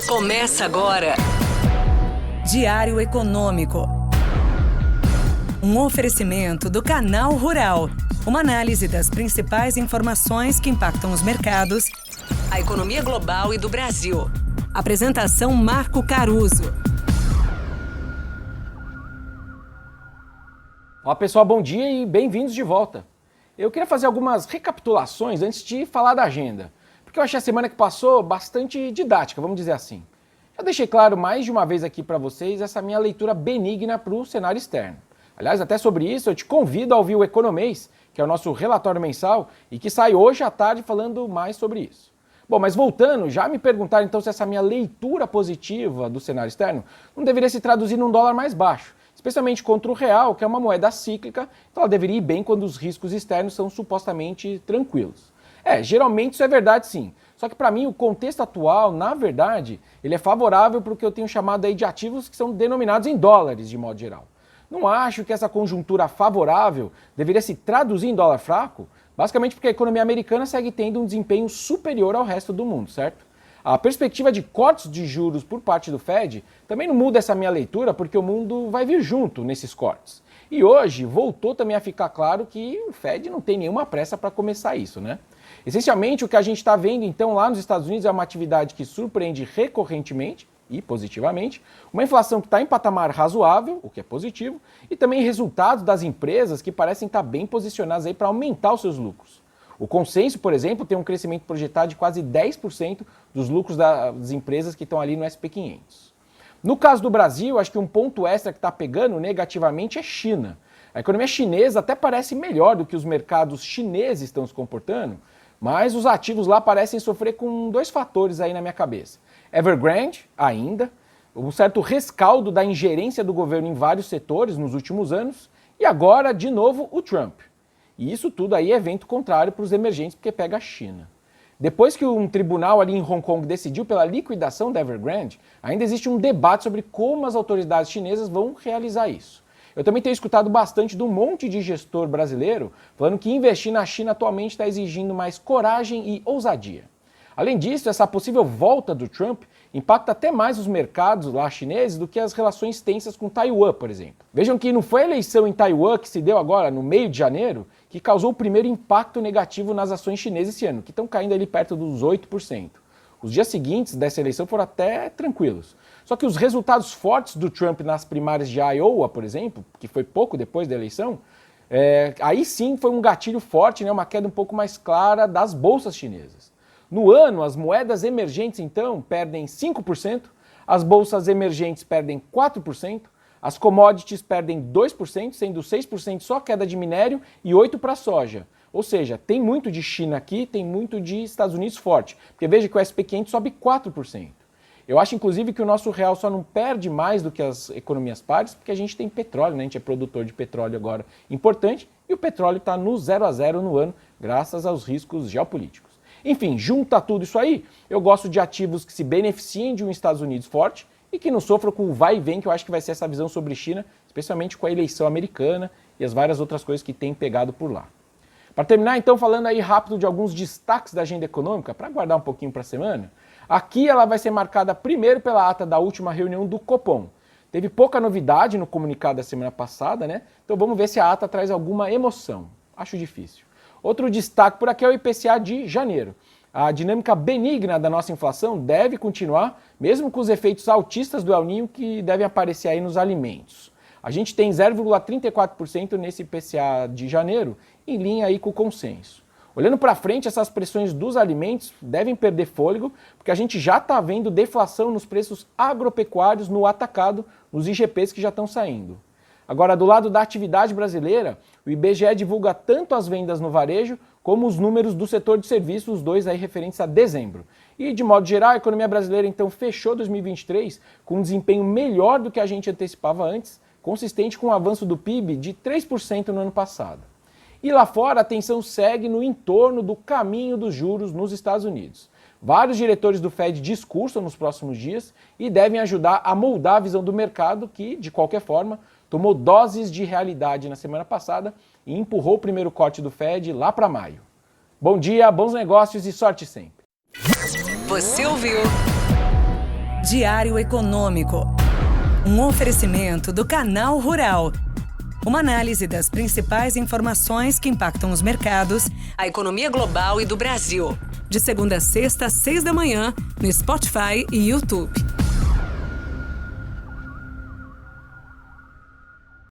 Começa agora. Diário Econômico. Um oferecimento do Canal Rural. Uma análise das principais informações que impactam os mercados, a economia global e do Brasil. Apresentação Marco Caruso. Olá pessoal, bom dia e bem-vindos de volta. Eu queria fazer algumas recapitulações antes de falar da agenda, porque eu achei a semana que passou bastante didática, vamos dizer assim. Já deixei claro mais de uma vez aqui para vocês essa minha leitura benigna para o cenário externo. Aliás, até sobre isso eu te convido a ouvir o Economês, que é o nosso relatório mensal e que sai hoje à tarde falando mais sobre isso. Bom, mas voltando, já me perguntaram então se essa minha leitura positiva do cenário externo não deveria se traduzir num dólar mais baixo, especialmente contra o real, que é uma moeda cíclica, então ela deveria ir bem quando os riscos externos são supostamente tranquilos. Geralmente isso é verdade sim, só que para mim o contexto atual, na verdade, ele é favorável para o que eu tenho chamado aí de ativos que são denominados em dólares de modo geral. Não acho que essa conjuntura favorável deveria se traduzir em dólar fraco, basicamente porque a economia americana segue tendo um desempenho superior ao resto do mundo, certo? A perspectiva de cortes de juros por parte do Fed também não muda essa minha leitura, porque o mundo vai vir junto nesses cortes. E hoje voltou também a ficar claro que o Fed não tem nenhuma pressa para começar isso, né? Essencialmente, o que a gente está vendo então lá nos Estados Unidos é uma atividade que surpreende recorrentemente e positivamente, uma inflação que está em patamar razoável, o que é positivo, e também resultados das empresas que parecem estar bem posicionadas aí para aumentar os seus lucros. O consenso, por exemplo, tem um crescimento projetado de quase 10% dos lucros das empresas que estão ali no SP500. No caso do Brasil, acho que um ponto extra que está pegando negativamente é China. A economia chinesa até parece melhor do que os mercados chineses estão se comportando, mas os ativos lá parecem sofrer com dois fatores aí na minha cabeça. Evergrande, ainda, um certo rescaldo da ingerência do governo em vários setores nos últimos anos, e agora, de novo, o Trump. E isso tudo aí é evento contrário para os emergentes, porque pega a China. Depois que um tribunal ali em Hong Kong decidiu pela liquidação da Evergrande, ainda existe um debate sobre como as autoridades chinesas vão realizar isso. Eu também tenho escutado bastante de um monte de gestor brasileiro falando que investir na China atualmente está exigindo mais coragem e ousadia. Além disso, essa possível volta do Trump impacta até mais os mercados lá chineses do que as relações tensas com Taiwan, por exemplo. Vejam que não foi a eleição em Taiwan que se deu agora, no meio de janeiro, que causou o primeiro impacto negativo nas ações chinesas esse ano, que estão caindo ali perto dos 8%. Os dias seguintes dessa eleição foram até tranquilos. Só que os resultados fortes do Trump nas primárias de Iowa, por exemplo, que foi pouco depois da eleição, aí sim foi um gatilho forte, né, uma queda um pouco mais clara das bolsas chinesas. No ano, as moedas emergentes, então, perdem 5%, as bolsas emergentes perdem 4%, as commodities perdem 2%, sendo 6% só queda de minério e 8% para soja. Ou seja, tem muito de China aqui, tem muito de Estados Unidos forte, porque veja que o SP500 sobe 4%. Eu acho, inclusive, que o nosso real só não perde mais do que as economias pares, porque a gente tem petróleo, né? A gente é produtor de petróleo agora importante, e o petróleo está no 0 a 0 no ano, graças aos riscos geopolíticos. Enfim, junta tudo isso aí, eu gosto de ativos que se beneficiem de um Estados Unidos forte e que não sofram com o vai e vem, que eu acho que vai ser essa visão sobre China, especialmente com a eleição americana e as várias outras coisas que tem pegado por lá. Para terminar, então, falando aí rápido de alguns destaques da agenda econômica, para guardar um pouquinho para a semana, aqui ela vai ser marcada primeiro pela ata da última reunião do Copom. Teve pouca novidade no comunicado da semana passada, né? Então vamos ver se a ata traz alguma emoção. Acho difícil. Outro destaque por aqui é o IPCA de janeiro. A dinâmica benigna da nossa inflação deve continuar, mesmo com os efeitos altistas do El Niño que devem aparecer aí nos alimentos. A gente tem 0,34% nesse IPCA de janeiro, em linha aí com o consenso. Olhando para frente, essas pressões dos alimentos devem perder fôlego, porque a gente já está vendo deflação nos preços agropecuários no atacado, nos IGPs que já estão saindo. Agora, do lado da atividade brasileira, o IBGE divulga tanto as vendas no varejo como os números do setor de serviços, os dois aí referentes a dezembro. E, de modo geral, a economia brasileira, então, fechou 2023 com um desempenho melhor do que a gente antecipava antes, consistente com o avanço do PIB de 3% no ano passado. E lá fora, a atenção segue no entorno do caminho dos juros nos Estados Unidos. Vários diretores do Fed discursam nos próximos dias e devem ajudar a moldar a visão do mercado que, de qualquer forma, tomou doses de realidade na semana passada e empurrou o primeiro corte do Fed lá para maio. Bom dia, bons negócios e sorte sempre. Você ouviu Diário Econômico. Um oferecimento do Canal Rural. Uma análise das principais informações que impactam os mercados, a economia global e do Brasil. De segunda a sexta, às 6 da manhã, no Spotify e YouTube.